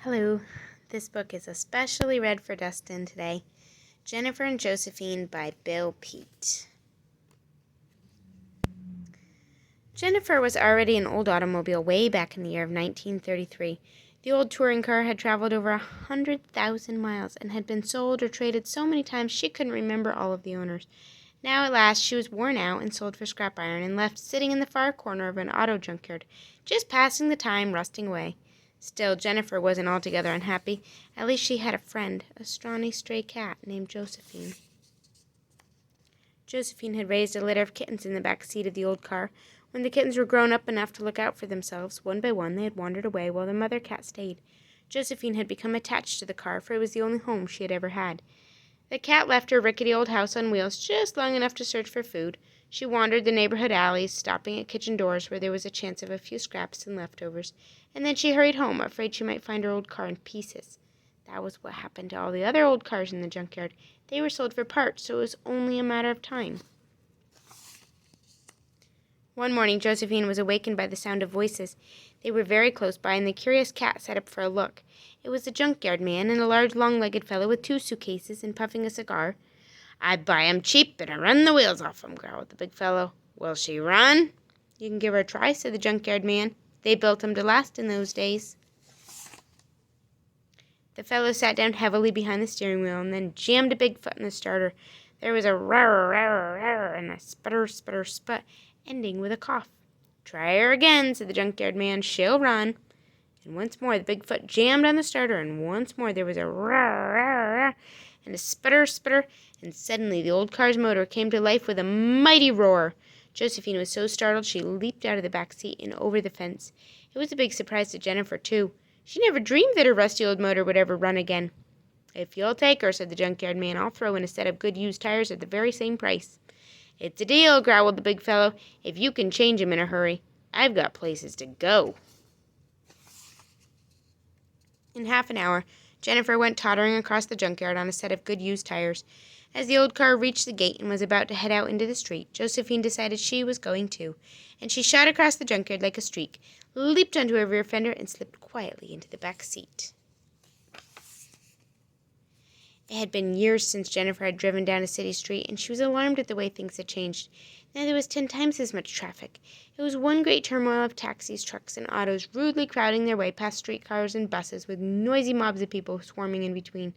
Hello, this book is especially read for Dustin today. Jennifer and Josephine by Peet. Jennifer was already an old automobile way back in the year of 1933. The old touring car had traveled over 100,000 miles and had been sold or traded so many times she couldn't remember all of the owners. Now at last she was worn out and sold for scrap iron and left sitting in the far corner of an auto junkyard, just passing the time rusting away. Still, Jennifer wasn't altogether unhappy. At least she had a friend, a scrawny stray cat named Josephine. Josephine had raised a litter of kittens in the back seat of the old car. When the kittens were grown up enough to look out for themselves, one by one they had wandered away while the mother cat stayed. Josephine had become attached to the car, for it was the only home she had ever had. The cat left her rickety old house on wheels just long enough to search for food. She wandered the neighborhood alleys, stopping at kitchen doors where there was a chance of a few scraps and leftovers, and then she hurried home, afraid she might find her old car in pieces. That was what happened to all the other old cars in the junkyard. They were sold for parts, so it was only a matter of time. One morning, Josephine was awakened by the sound of voices. They were very close by, and the curious cat sat up for a look. It was the junkyard man and a large, long-legged fellow with 2 suitcases and puffing a cigar. "I buy 'em cheap, and I run the wheels off 'em," growled the big fellow. "Will she run?" "You can give her a try," said the junkyard man. "They built 'em to last in those days." The fellow sat down heavily behind the steering wheel and then jammed a big foot in the starter. There was a roar, roar, roar, and a sputter, sputter, sput, ending with a cough. "Try her again," said the junkyard man. "She'll run." And once more the big foot jammed on the starter, and once more there was a roar, roar, roar, and a sputter, sputter, and suddenly the old car's motor came to life with a mighty roar. Josephine was so startled she leaped out of the back seat and over the fence. It was a big surprise to Jennifer, too. She never dreamed that her rusty old motor would ever run again. "If you'll take her," said the junkyard man, "I'll throw in a set of good used tires at the very same price." "It's a deal," growled the big fellow, "if you can change 'em in a hurry. I've got places to go." In half an hour, Jennifer went tottering across the junkyard on a set of good used tires. As the old car reached the gate and was about to head out into the street, Josephine decided she was going too, and she shot across the junkyard like a streak, leaped onto her rear fender, and slipped quietly into the back seat. It had been years since Jennifer had driven down a city street, and she was alarmed at the way things had changed. Now there was 10 times as much traffic. It was one great turmoil of taxis, trucks, and autos rudely crowding their way past streetcars and buses, with noisy mobs of people swarming in between.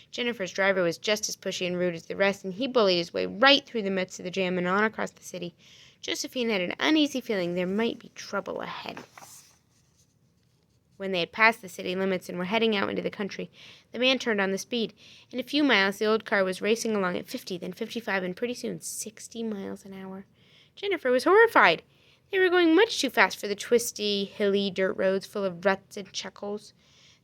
Jennifer's driver was just as pushy and rude as the rest, and he bullied his way right through the midst of the jam and on across the city. Josephine had an uneasy feeling there might be trouble ahead. When they had passed the city limits and were heading out into the country, the man turned on the speed. In a few miles, the old car was racing along at 50, then 55, and pretty soon 60 miles an hour. Jennifer was horrified. They were going much too fast for the twisty, hilly dirt roads full of ruts and chuckles.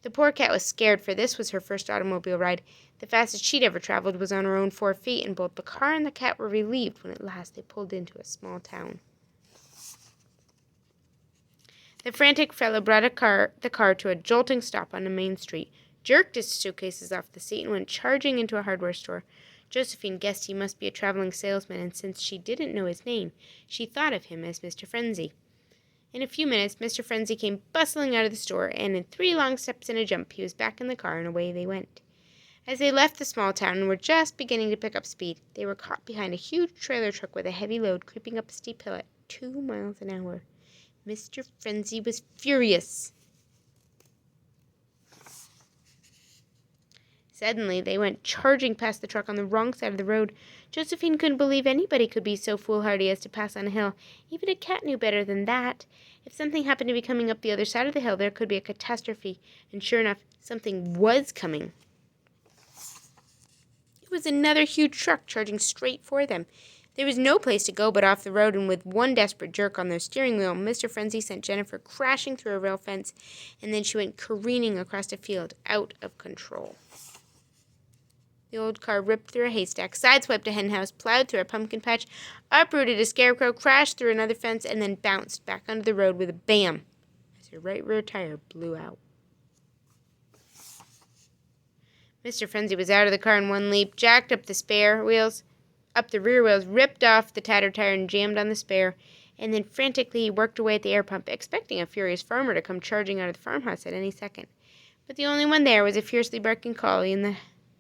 The poor cat was scared, for this was her first automobile ride. The fastest she'd ever traveled was on her own 4 feet, and both the car and the cat were relieved when at last they pulled into a small town. The frantic fellow brought the car to a jolting stop on a main street, jerked his suitcases off the seat, and went charging into a hardware store. Josephine guessed he must be a traveling salesman, and since she didn't know his name, she thought of him as Mr. Frenzy. In a few minutes, Mr. Frenzy came bustling out of the store, and in 3 long steps and a jump, he was back in the car, and away they went. As they left the small town and were just beginning to pick up speed, they were caught behind a huge trailer truck with a heavy load creeping up a steep hill at 2 miles an hour. Mr. Frenzy was furious. Suddenly, they went charging past the truck on the wrong side of the road. Josephine couldn't believe anybody could be so foolhardy as to pass on a hill. Even a cat knew better than that. If something happened to be coming up the other side of the hill, there could be a catastrophe. And sure enough, something was coming. It was another huge truck charging straight for them. There was no place to go but off the road, and with one desperate jerk on their steering wheel, Mr. Frenzy sent Jennifer crashing through a rail fence, and then she went careening across a field, out of control. The old car ripped through a haystack, sideswiped a henhouse, plowed through a pumpkin patch, uprooted a scarecrow, crashed through another fence, and then bounced back onto the road with a bam as her right rear tire blew out. Mr. Frenzy was out of the car in one leap, jacked up the rear wheels, ripped off the tattered tire and jammed on the spare, and then frantically he worked away at the air pump, expecting a furious farmer to come charging out of the farmhouse at any second. But the only one there was a fiercely barking collie in the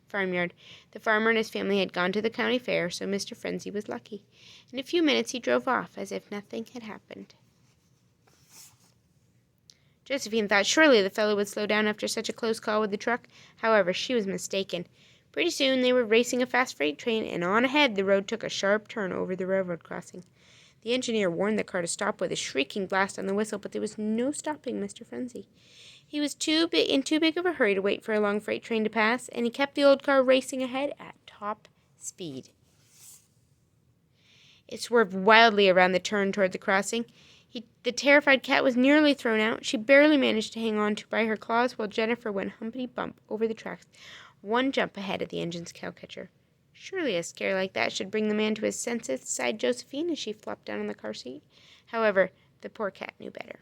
farmyard. The farmer and his family had gone to the county fair, so Mr. Frenzy was lucky. In a few minutes he drove off, as if nothing had happened. Josephine thought surely the fellow would slow down after such a close call with the truck. However, she was mistaken. Pretty soon they were racing a fast freight train, and on ahead the road took a sharp turn over the railroad crossing. The engineer warned the car to stop with a shrieking blast on the whistle, but there was no stopping Mr. Frenzy. He was in too big of a hurry to wait for a long freight train to pass, and he kept the old car racing ahead at top speed. It swerved wildly around the turn toward the crossing. The terrified cat was nearly thrown out. She barely managed to hang on by her claws, while Jennifer went humpty-bump over the tracks, one jump ahead of the engine's cowcatcher. Surely a scare like that should bring the man to his senses, sighed Josephine as she flopped down on the car seat. However, the poor cat knew better.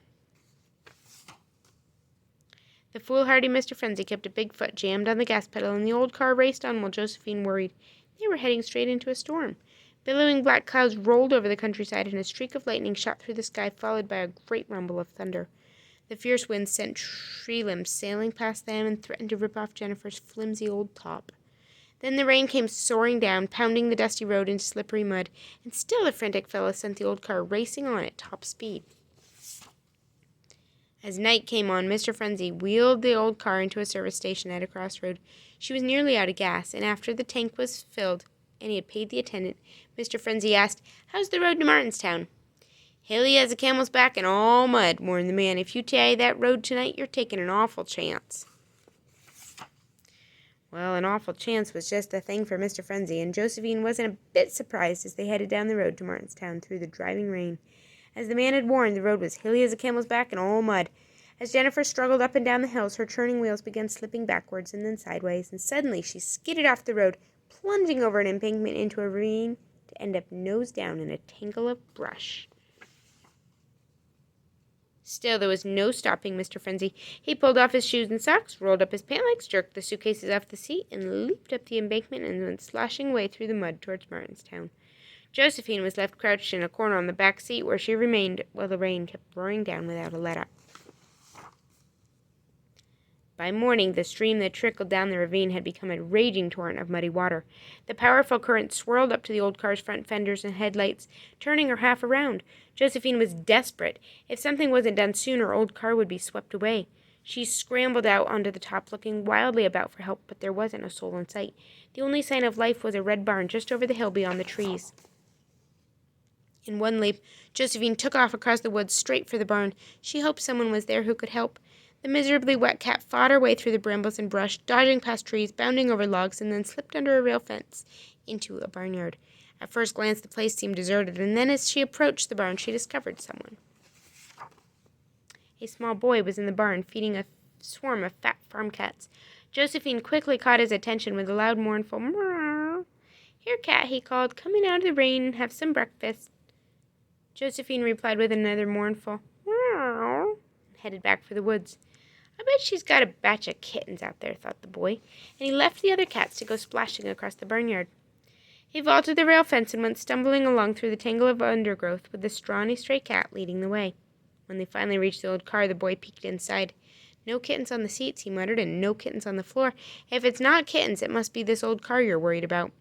The foolhardy Mr. Frenzy kept a big foot jammed on the gas pedal, and the old car raced on while Josephine worried. They were heading straight into a storm. Billowing black clouds rolled over the countryside, and a streak of lightning shot through the sky, followed by a great rumble of thunder. The fierce wind sent tree limbs sailing past them and threatened to rip off Jennifer's flimsy old top. Then the rain came soaring down, pounding the dusty road into slippery mud, and still the frantic fellow sent the old car racing on at top speed. As night came on, Mr. Frenzy wheeled the old car into a service station at a crossroad. She was nearly out of gas, and after the tank was filled and he had paid the attendant, Mr. Frenzy asked, "How's the road to Martinstown?" "Hilly as a camel's back and all mud," warned the man. "If you tie that road tonight, you're taking an awful chance." Well, an awful chance was just the thing for Mr. Frenzy, and Josephine wasn't a bit surprised as they headed down the road to Martinstown through the driving rain. As the man had warned, the road was hilly as a camel's back and all mud. As Jennifer struggled up and down the hills, her churning wheels began slipping backwards and then sideways, and suddenly she skidded off the road, plunging over an embankment into a ravine to end up nose down in a tangle of brush. Still, there was no stopping Mr. Frenzy. He pulled off his shoes and socks, rolled up his pant legs, jerked the suitcases off the seat, and leaped up the embankment and went sloshing away through the mud towards Martinstown. Josephine was left crouched in a corner on the back seat, where she remained while the rain kept roaring down without a let-up. By morning, the stream that trickled down the ravine had become a raging torrent of muddy water. The powerful current swirled up to the old car's front fenders and headlights, turning her half around. Josephine was desperate. If something wasn't done soon, her old car would be swept away. She scrambled out onto the top, looking wildly about for help, but there wasn't a soul in sight. The only sign of life was a red barn just over the hill beyond the trees. In one leap, Josephine took off across the woods straight for the barn. She hoped someone was there who could help. The miserably wet cat fought her way through the brambles and brush, dodging past trees, bounding over logs, and then slipped under a rail fence into a barnyard. At first glance, the place seemed deserted, and then as she approached the barn, she discovered someone. A small boy was in the barn, feeding a swarm of fat farm cats. Josephine quickly caught his attention with a loud, mournful meow. "Here, cat," he called, "come in out of the rain and have some breakfast." Josephine replied with another mournful meow and headed back for the woods. "I bet she's got a batch of kittens out there," thought the boy, and he left the other cats to go splashing across the barnyard. He vaulted the rail fence and went stumbling along through the tangle of undergrowth, with the scrawny stray cat leading the way. When they finally reached the old car, the boy peeked inside. "No kittens on the seats," he muttered, "and no kittens on the floor. If it's not kittens, it must be this old car you're worried about."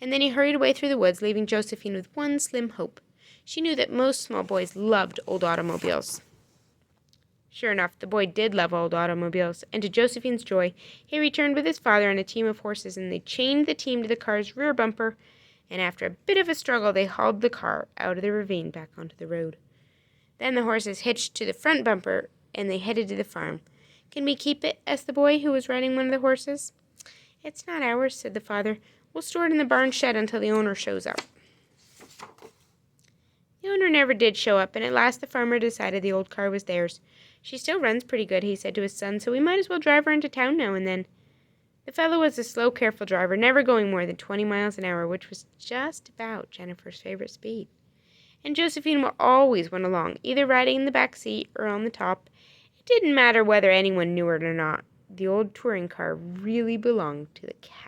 And then he hurried away through the woods, leaving Josephine with one slim hope. She knew that most small boys loved old automobiles. Sure enough, the boy did love old automobiles, and to Josephine's joy, he returned with his father and a team of horses, and they chained the team to the car's rear bumper, and after a bit of a struggle, they hauled the car out of the ravine back onto the road. Then the horses hitched to the front bumper, and they headed to the farm. "Can we keep it?" asked the boy, who was riding one of the horses. "It's not ours," said the father. "We'll store it in the barn shed until the owner shows up." The owner never did show up, and at last the farmer decided the old car was theirs. "She still runs pretty good," he said to his son, "so we might as well drive her into town now and then." The fellow was a slow, careful driver, never going more than 20 miles an hour, which was just about Jennifer's favorite speed. And Josephine always went along, either riding in the back seat or on the top. It didn't matter whether anyone knew it or not. The old touring car really belonged to the cat.